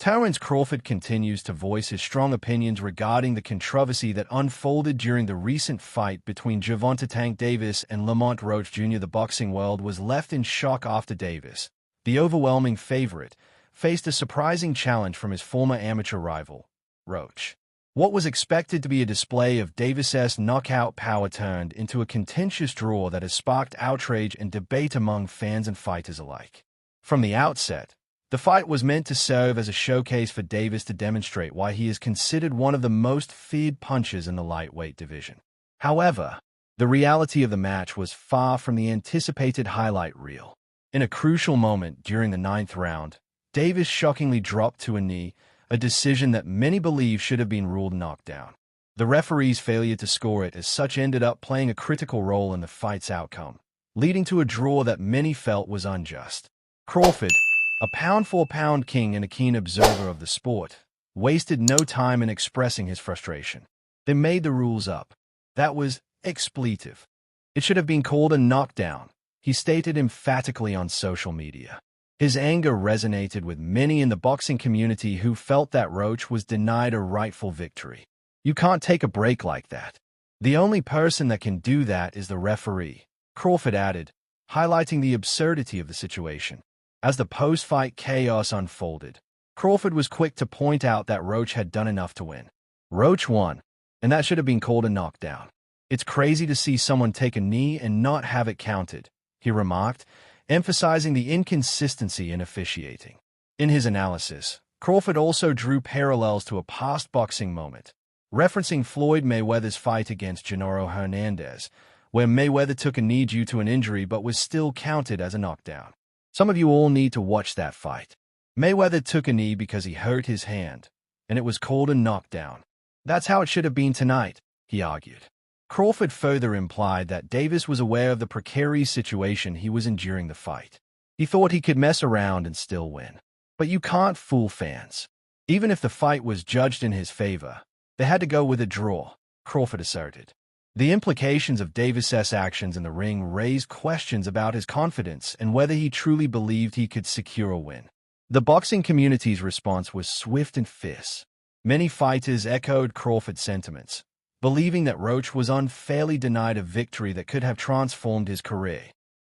Terence Crawford continues to voice his strong opinions regarding the controversy that unfolded during the recent fight between Gervonta Tank Davis and Lamont Roach Jr. The boxing world was left in shock after Davis, the overwhelming favorite, faced a surprising challenge from his former amateur rival, Roach. What was expected to be a display of Davis's knockout power turned into a contentious draw that has sparked outrage and debate among fans and fighters alike. From the outset, the fight was meant to serve as a showcase for Davis to demonstrate why he is considered one of the most feared punchers in the lightweight division. However, the reality of the match was far from the anticipated highlight reel. In a crucial moment during the 9th round, Davis shockingly dropped to a knee, a decision that many believe should have been ruled knockdown. The referee's failure to score it as such ended up playing a critical role in the fight's outcome, leading to a draw that many felt was unjust. Crawford, a pound-for-pound king and a keen observer of the sport, wasted no time in expressing his frustration. They made the rules up. That was expletive. It should have been called a knockdown, he stated emphatically on social media. His anger resonated with many in the boxing community who felt that Roach was denied a rightful victory. You can't take a break like that. The only person that can do that is the referee, Crawford added, highlighting the absurdity of the situation. As the post-fight chaos unfolded, Crawford was quick to point out that Roach had done enough to win. Roach won, and that should have been called a knockdown. It's crazy to see someone take a knee and not have it counted, he remarked, emphasizing the inconsistency in officiating. In his analysis, Crawford also drew parallels to a past boxing moment, referencing Floyd Mayweather's fight against Genaro Hernandez, where Mayweather took a knee due to an injury but was still counted as a knockdown. Some of you all need to watch that fight. Mayweather took a knee because he hurt his hand, and it was called a knockdown. That's how it should have been tonight, he argued. Crawford further implied that Davis was aware of the precarious situation he was in during the fight. He thought he could mess around and still win. But you can't fool fans. Even if the fight was judged in his favor, they had to go with a draw, Crawford asserted. The implications of Davis's actions in the ring raised questions about his confidence and whether he truly believed he could secure a win. The boxing community's response was swift and fierce. Many fighters echoed Crawford's sentiments, believing that Roach was unfairly denied a victory that could have transformed his career.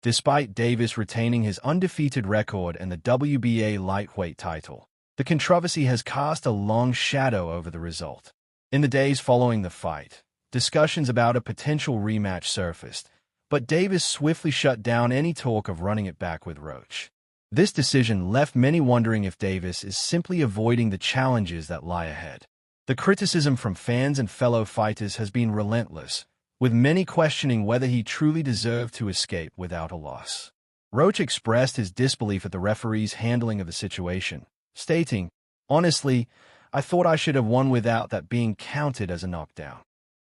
Despite Davis retaining his undefeated record and the WBA lightweight title, the controversy has cast a long shadow over the result. In the days following the fight, discussions about a potential rematch surfaced, but Davis swiftly shut down any talk of running it back with Roach. This decision left many wondering if Davis is simply avoiding the challenges that lie ahead. The criticism from fans and fellow fighters has been relentless, with many questioning whether he truly deserved to escape without a loss. Roach expressed his disbelief at the referee's handling of the situation, stating, "Honestly, I thought I should have won without that being counted as a knockdown."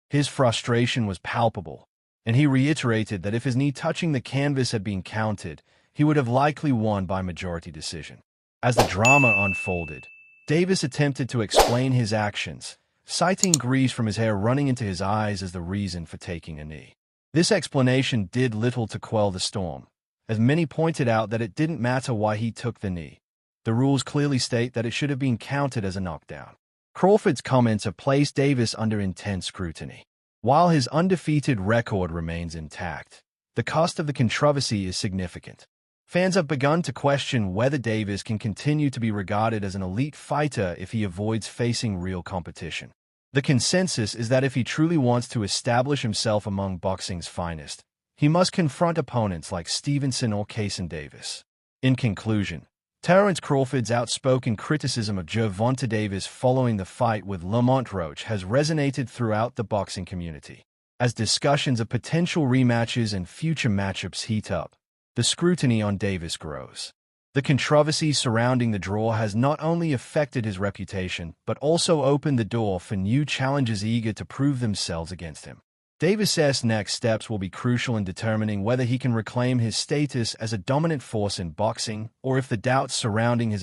His frustration was palpable, and he reiterated that if his knee touching the canvas had been counted, he would have likely won by majority decision. As the drama unfolded, Davis attempted to explain his actions, citing grease from his hair running into his eyes as the reason for taking a knee. This explanation did little to quell the storm, as many pointed out that it didn't matter why he took the knee. The rules clearly state that it should have been counted as a knockdown. Crawford's comments have placed Davis under intense scrutiny. While his undefeated record remains intact, the cost of the controversy is significant. Fans have begun to question whether Davis can continue to be regarded as an elite fighter if he avoids facing real competition. The consensus is that if he truly wants to establish himself among boxing's finest, he must confront opponents like Stevenson or Kaysen Davis. In conclusion, Terence Crawford's outspoken criticism of Gervonta Davis following the fight with Lamont Roach has resonated throughout the boxing community. As discussions of potential rematches and future matchups heat up, the scrutiny on Davis grows. The controversy surrounding the draw has not only affected his reputation, but also opened the door for new challengers eager to prove themselves against him. Davis's next steps will be crucial in determining whether he can reclaim his status as a dominant force in boxing or if the doubts surrounding his